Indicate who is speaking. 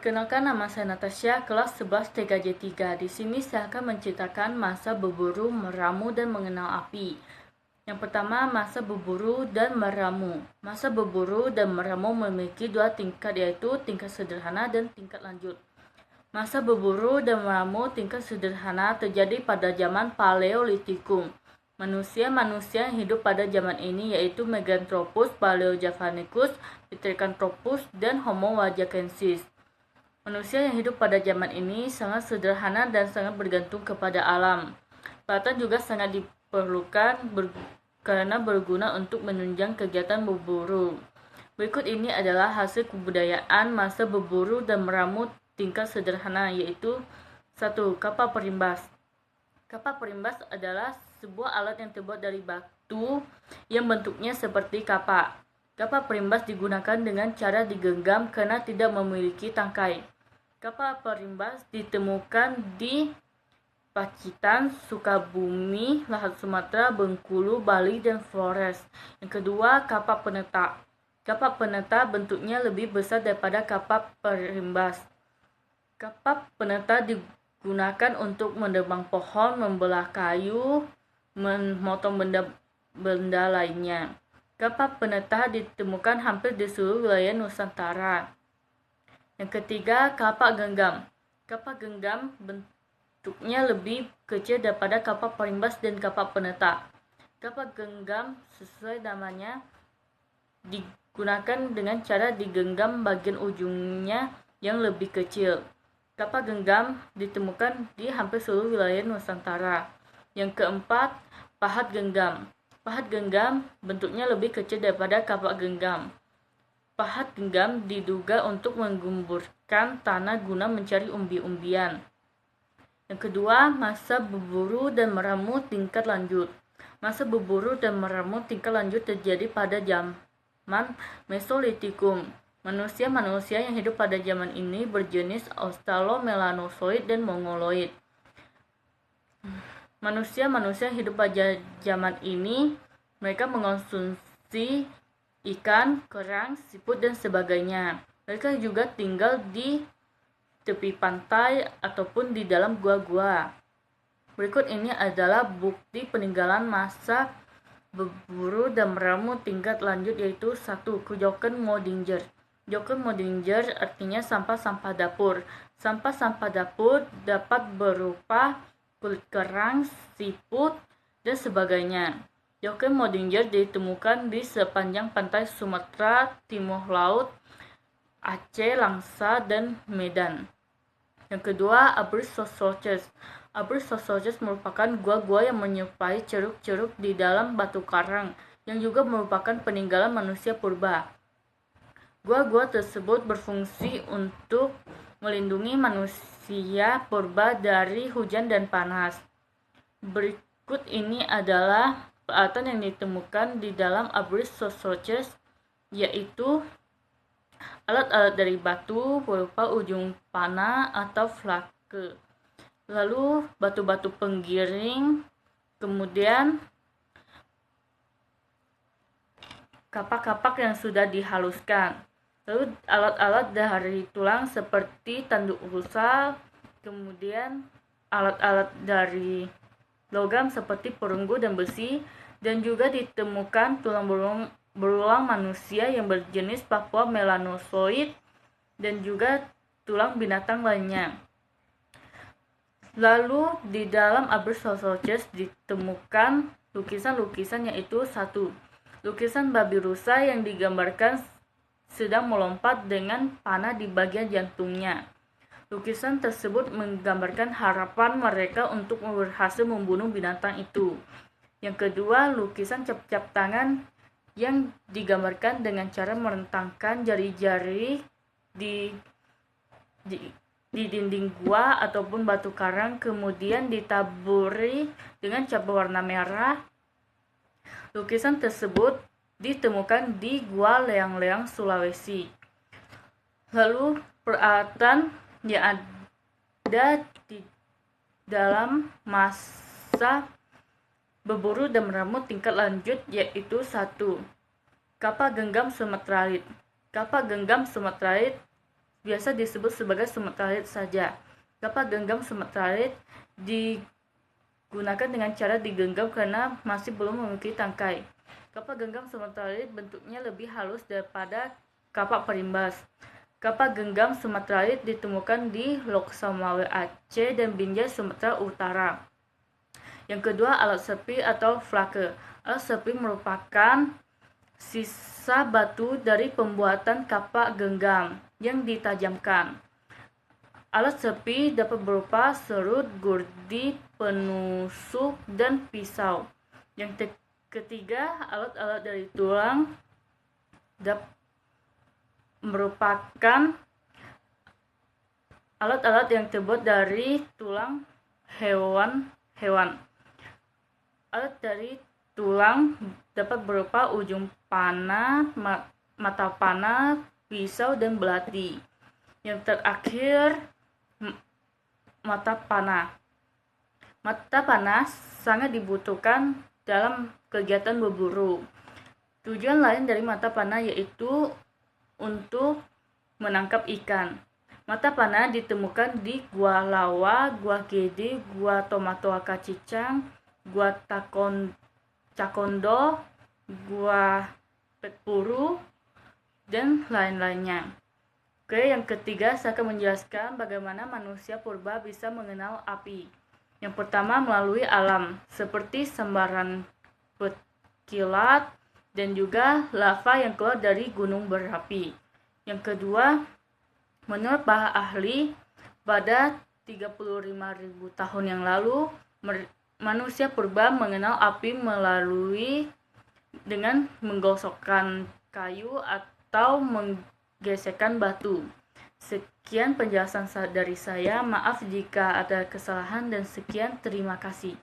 Speaker 1: Perkenalkan, nama saya Natasha, kelas 11 TKJ3. Di sini saya akan menceritakan masa berburu, meramu, dan mengenal api. Yang pertama, masa berburu dan meramu. Masa berburu dan meramu memiliki dua tingkat, yaitu tingkat sederhana dan tingkat lanjut. Masa berburu dan meramu tingkat sederhana terjadi pada zaman Paleolitikum. Manusia yang hidup pada zaman ini yaitu Meganthropus paleojavanicus, Pithecanthropus, dan Homo wajachensis. Manusia yang hidup pada zaman ini sangat sederhana dan sangat bergantung kepada alam. Pelatihan juga sangat diperlukan karena berguna untuk menunjang kegiatan berburu. Berikut ini adalah hasil kebudayaan masa berburu dan meramu tingkat sederhana, yaitu 1. Kapal perimbas. Kapal perimbas adalah sebuah alat yang terbuat dari batu yang bentuknya seperti kapak. Kapal perimbas digunakan dengan cara digenggam karena tidak memiliki tangkai. Kapal perimbas ditemukan di Pacitan, Sukabumi, Lahat Sumatera, Bengkulu, Bali, dan Flores. Yang kedua, kapal peneta. Kapal peneta bentuknya lebih besar daripada kapal perimbas. Kapal peneta digunakan untuk menebang pohon, membelah kayu, memotong benda lainnya. Kapal peneta ditemukan hampir di seluruh wilayah Nusantara. Yang ketiga, kapal genggam. Kapal genggam bentuknya lebih kecil daripada kapal perimbas dan kapal peneta. Kapal genggam sesuai namanya digunakan dengan cara digenggam bagian ujungnya yang lebih kecil. Kapal genggam ditemukan di hampir seluruh wilayah Nusantara. Yang keempat, pahat genggam. Pahat genggam bentuknya lebih kecil daripada kapal genggam. Pahat genggam diduga untuk menggemburkan tanah guna mencari umbi-umbian. Yang kedua, masa berburu dan meramu tingkat lanjut. Masa berburu dan meramu tingkat lanjut terjadi pada zaman Mesolitikum. Manusia yang hidup pada zaman ini berjenis Australomelanosoid dan Mongoloid. Manusia yang hidup pada zaman ini, mereka mengonsumsi ikan, kerang, siput, dan sebagainya. Mereka juga tinggal di tepi pantai ataupun di dalam gua-gua. Berikut ini adalah bukti peninggalan masa berburu dan meramu tingkat lanjut, yaitu 1. Jokkenmodinger. Jokkenmodinger artinya sampah-sampah dapur. Sampah-sampah dapur dapat berupa kulit kerang, siput, dan sebagainya. Jokkenmodinger ditemukan di sepanjang pantai Sumatera, Timur Laut, Aceh, Langsa, dan Medan. Yang kedua, Abruzos. Abruzos merupakan gua-gua yang menyerupai ceruk-ceruk di dalam batu karang, yang juga merupakan peninggalan manusia purba. Gua-gua tersebut berfungsi untuk melindungi manusia purba dari hujan dan panas. Berikut ini adalah peralatan yang ditemukan di dalam Abruzos, yaitu alat-alat dari batu berupa ujung panah atau flake, lalu batu-batu penggiring, kemudian kapak-kapak yang sudah dihaluskan, lalu alat-alat dari tulang seperti tanduk rusa, kemudian alat-alat dari logam seperti perunggu dan besi, dan juga ditemukan tulang berulang manusia yang berjenis Papua melanosoid dan juga tulang binatang lainnya. Lalu di dalam Abruzos ditemukan lukisan-lukisan, yaitu 1. Lukisan babi rusa yang digambarkan sedang melompat dengan panah di bagian jantungnya. Lukisan tersebut menggambarkan harapan mereka untuk berhasil membunuh binatang itu. Yang kedua, lukisan cap-cap tangan yang digambarkan dengan cara merentangkan jari-jari di dinding gua ataupun batu karang, kemudian ditaburi dengan cap berwarna merah. Lukisan tersebut ditemukan di Gua Leang-Leang, Sulawesi. Lalu peralatan yang ada di dalam masa berburu dan meramu tingkat lanjut, yaitu 1. Kapal genggam Sumatralit. Kapal genggam Sumatralit biasa disebut sebagai semetralit saja. Kapak genggam semetralit digunakan dengan cara digenggam karena masih belum memiliki tangkai. Kapak genggam semetralit bentuknya lebih halus daripada kapak perimbas. Kapak genggam semetralit ditemukan di Lok Samawe Aceh dan Binjai Sumatera Utara. Yang kedua, alat sepi atau flake. Alat sepi merupakan sisa batu dari pembuatan kapak genggam yang ditajamkan. Alat sepi dapat berupa serut, gurdi, penusuk, dan pisau. Yang ketiga, alat-alat dari tulang merupakan alat-alat yang terbuat dari tulang hewan. Alat dari tulang dapat berupa ujung panah, mata panah, pisau, dan belati. Yang terakhir, mata panah. Mata panah sangat dibutuhkan dalam kegiatan berburu. Tujuan lain dari mata panah yaitu untuk menangkap ikan. Mata panah ditemukan di Gua Lawa, Gua Gede, Gua Tomatoa Kacicang, Gua Cakondo, Gua Petpuru, dan lain-lainnya. Oke, yang ketiga saya akan menjelaskan bagaimana manusia purba bisa mengenal api. Yang pertama, melalui alam, seperti sambaran kilat dan juga lava yang keluar dari gunung berapi. Yang kedua, menurut para ahli, pada 35.000 tahun yang lalu, manusia purba mengenal api melalui dengan menggosokkan kayu atau menggesekkan batu. Sekian penjelasan dari saya. Maaf jika ada kesalahan dan sekian, terima kasih.